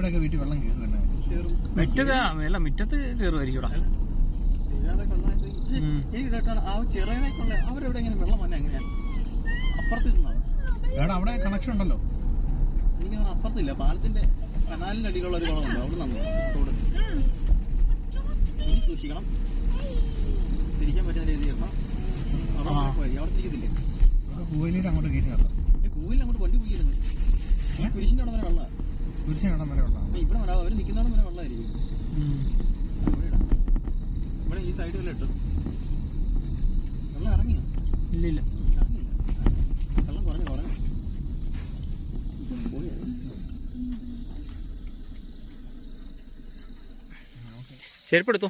വീട്ടിൽ വെള്ളം മുറ്റത്ത് കയറുമായിരിക്കും. ചെറിയനൊക്കെയുള്ള അവരെവിടെ ഇങ്ങനെ വെള്ളം വന്നെ എങ്ങനെയാണ്? അപ്പുറത്തിരുന്നാണ് അവിടെ കണക്ഷൻ ഉണ്ടല്ലോ. എനിക്ക് അപ്പുറത്തില്ല, പാലത്തിന്റെ കനാലിന്റെ അടിയിലുള്ള ഒരു കുളമുണ്ട്, അവിടെ നിന്നു തോട്. ഇനി സൂക്ഷിക്കണം, തിരിക്കാൻ പറ്റുന്ന രീതി ഇടണം. അവിടെ തിരിക്കത്തില്ലേ? കൂവലിയുടെ അങ്ങോട്ട് കയറ്റി നടത്താം. കൂവിൽ അങ്ങോട്ട് വണ്ടി പോയിരുന്നു. കുരിശിന്റെ അവിടെ വരെ വെള്ളമാണ്. കുരിശിന്റെ അവിടെ വരെ വെള്ളമാണ്. ഇവിടെ വരാം, അവർ നിൽക്കുന്നവിടെ വരെ വെള്ളമായിരിക്കും. ഇവിടെ ഈ സൈഡ് വല്ല ഇട്ടു വെള്ളം ഇറങ്ങിയോ? ഇല്ലില്ല, ഇറങ്ങിയില്ല. വെള്ളം കുറഞ്ഞു കുറഞ്ഞു. ചെരുപ്പെടുത്തു.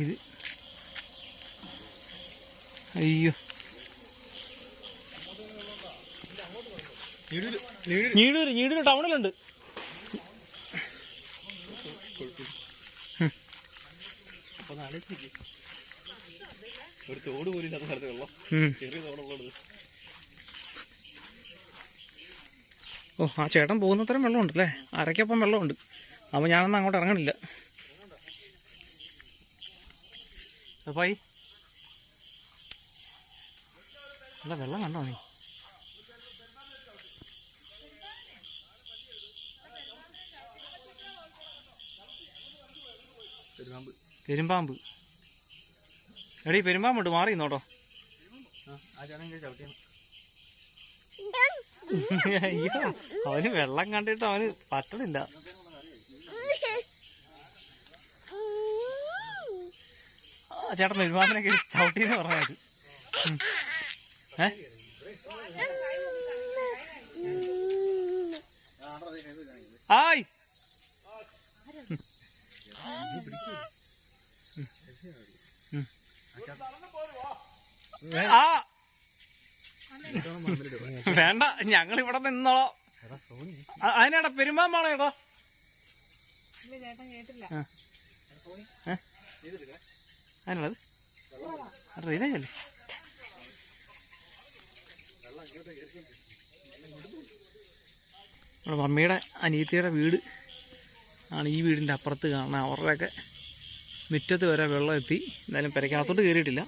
ഇത് അയ്യോ, ഞീടൂര് ടൗണിലുണ്ട്. ഒരു തോട് പോലും ഇല്ലാത്ത സ്ഥലത്ത് വെള്ളം, ചെറിയ തോടുള്ളത്. ഓ, ആ ചേട്ടൻ പോകുന്നത്രയും വെള്ളമുണ്ടല്ലേ? അരയ്ക്കൊപ്പം വെള്ളമുണ്ട്. അപ്പോൾ ഞാനൊന്നും അങ്ങോട്ട് ഇറങ്ങണില്ല. അപ്പായി അല്ല, വെള്ളം കണ്ടോ നീ? പെരുമ്പാമ്പ്. എടീ, പെരുമ്പാമ്പുണ്ട്, മാറി നോട്ടോ. അയ്യോ, അവന് വെള്ളം കണ്ടിട്ട് അവന് പറ്റണില്ല. ചേട്ടൻ പെരുമ്പാമ്പിനെ ചവിട്ടിന്ന് പറഞ്ഞത്. ആയ് വേണ്ട, ഞങ്ങൾ ഇവിടെ നിന്നോളോ. അതിനാടാ പെരുമ്പാമ്പാണോ ഏട്ടാ? അതിനുള്ളത് അറിയില്ലേ? നമ്മുടെ മമ്മിയുടെ അനിയത്തിയുടെ വീട് ആണ് ഈ വീടിൻ്റെ അപ്പുറത്ത് കാണുന്നത്. അവരുടെയൊക്കെ മുറ്റത്ത് വരെ വെള്ളം എത്തി. എന്തായാലും പെരക്കകത്തോട്ട് കയറിയിട്ടില്ല.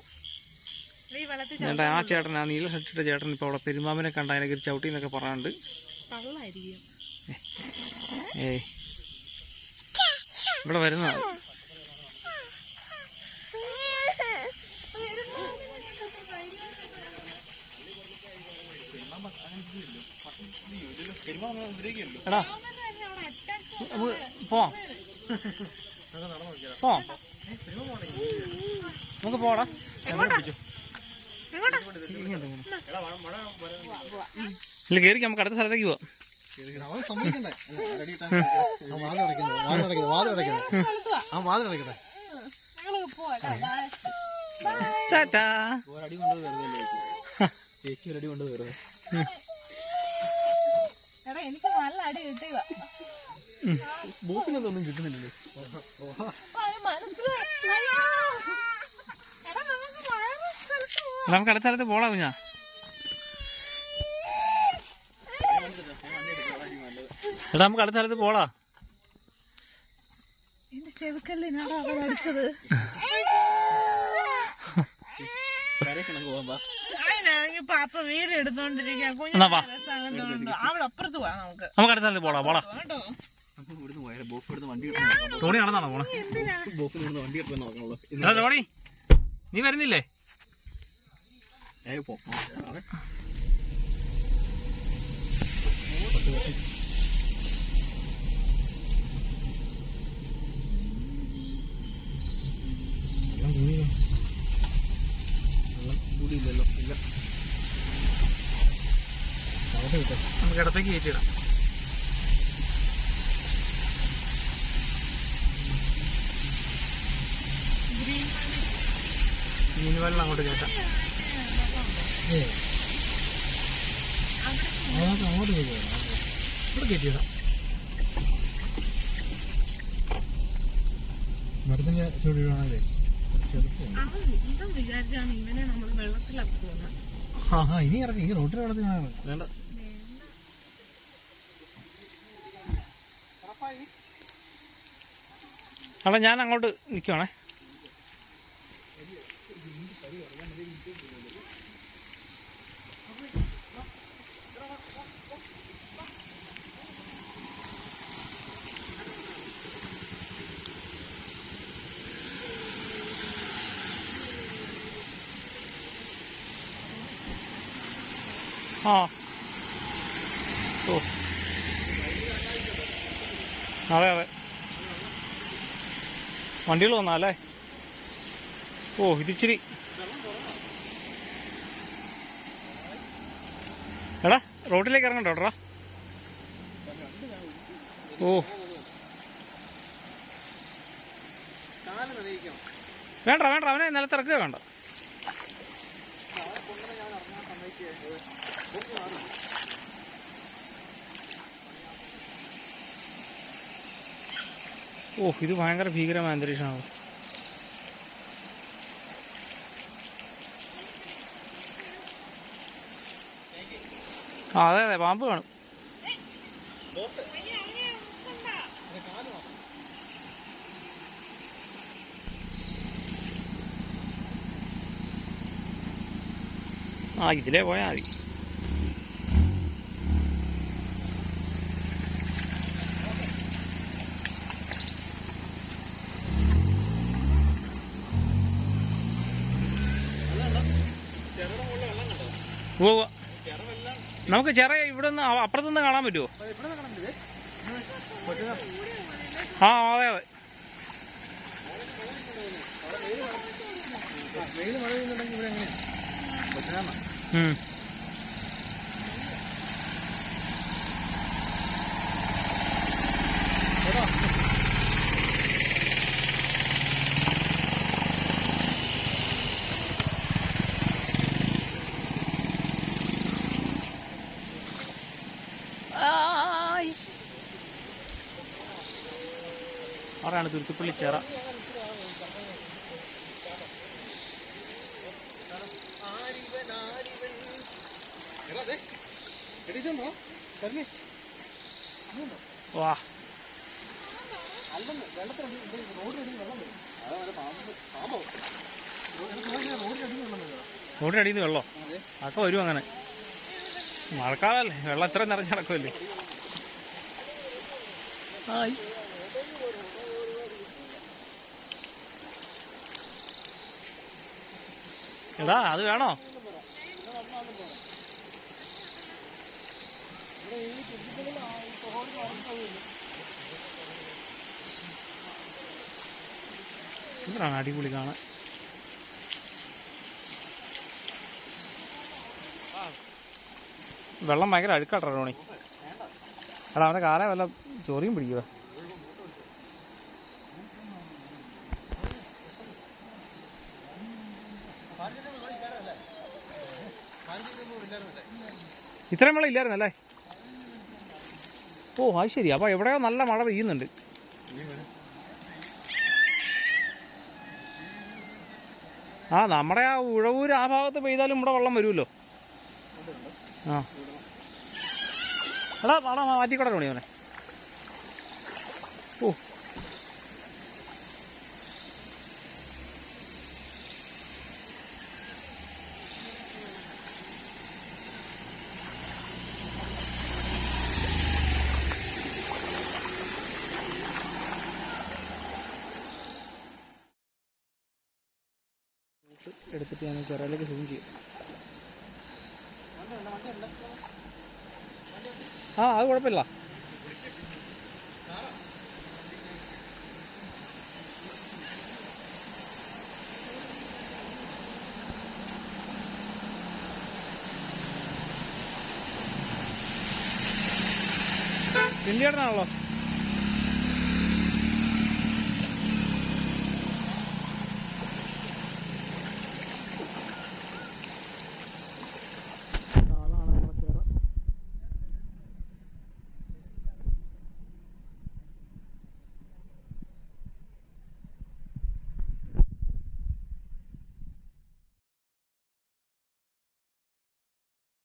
എന്നിട്ട് ആ ചേട്ടൻ, ആ നീല ഷർട്ടിട്ട ചേട്ടൻ ഇപ്പോൾ അവിടെ പെരുമ്പാമ്പിനെ കണ്ട അതിനൊക്കെ ചവിട്ടി എന്നൊക്കെ പറയാനുണ്ട്. ഏയ്, ഇവിടെ വരുന്നതാണ്. എടാ, പോവാം പോവാം, നമുക്ക് പോടാ. ഇല്ല, കയറി നമുക്ക് അടുത്ത സ്ഥലത്തേക്ക് പോവാം. എനിക്ക് നല്ല അടി കിട്ടിയതാ. ബോട്ടിനൊന്നും കിട്ടുന്നില്ലല്ലോ. നമുക്ക് അടുത്ത സ്ഥലത്ത് പോടാ കുഞ്ഞാ. എടാ, നമുക്ക് അടുത്ത സ്ഥലത്ത് പോടാ. എന്റെ ചെവിക്കല്ലിനാണ് അവൻ അടിച്ചത്. അതിനാണെങ്കിൽ പാപ്പ വീട് എടുത്തോണ്ടിരിക്കാൻ അവിടെ അപ്പുറത്ത് പോവാം. നമുക്ക് അടുത്ത സ്ഥലത്ത് പോടാ. പോടാ, ടോണി നടന്നാണോ പോണേ? ടോണി, നീ വരുന്നില്ലേ? നമുക്ക് ഇടത്തേക്ക് കയറ്റിയിടാം. മീൻ വെള്ളം അങ്ങോട്ട് കയറ്റാം. അങ്ങോട്ട് പോയി ഇവിടെ കയറ്റിയതാ. മരത്തിന്റെ ചൂട് വീഴാണല്ലേ ഇതും വിചാരിച്ചാണ് ഇവനെ നമ്മൾ വെള്ളത്തിലാക്കുന്നത്. ആ ഇനി ഇറങ്ങി ഈ റോട്ടിൽ വെള്ളത്തിനാണ് വേണ്ട. അവിടെ ഞാൻ അങ്ങോട്ട് നിൽക്കുവാണേ. ആ ഓ അതെ അതെ വണ്ടികൾ വന്നാലേ. ഓ ഇതിച്ചിരി എടാ റോഡിലേക്ക് ഇറങ്ങണ്ടോ എടാ. ഓ വേണ്ട വേണ്ട അവനെ നിലത്തിറക്കുക വേണ്ട. ഓ ഇത് ഭയങ്കര ഭീകരമായ അന്തരീക്ഷമാണ്. ആ അതെ അതെ പാമ്പ് കാണും. ആ ഇതിലേ പോയാൽ മതി. ഓ നമുക്ക് ചെറിയ ഇവിടെ നിന്ന് അപ്പുറത്തുനിന്ന് കാണാൻ പറ്റുമോ? ആ അതെ അതെ. അവിടെയാണ് തുരുത്തിപ്പള്ളി ചിറ. വാ റോഡിനടിയിൽ നിന്ന് വെള്ളം അതൊക്കെ വരും. അങ്ങനെ മഴക്കാലല്ലേ, വെള്ളം ഇത്ര നിറഞ്ഞ് നടക്കുമല്ലേ. എടാ അത് വേണോ? ഇവിടാണ് അടിപൊളി കാണാൻ. വെള്ളം ഭയങ്കര അഴുക്കാട്ടോ റോണി. എടാ അവൻ്റെ കാലം വല്ല ചൊറിയും പിടിക്കുക. ഇത്രയും വെള്ളം ഇല്ലായിരുന്നല്ലേ? ഓ അത് ശരി. അപ്പോൾ എവിടെയോ നല്ല മഴ പെയ്യുന്നുണ്ട്. ആ നമ്മുടെ ആ ഉഴവൂര് ആ ഭാഗത്ത് പെയ്താലും ഇവിടെ വെള്ളം വരുമല്ലോ. ആ എടാ നാളെ മാറ്റിക്കോട്ടെ റോണി അവനെ. ഓ എടുത്തിട്ട് ഞാൻ ചെറിയിലേക്ക് സൂം ചെയ്യും. ആ അത് കുഴപ്പമില്ല. ഇന്ത്യയുടെ ആണല്ലോ.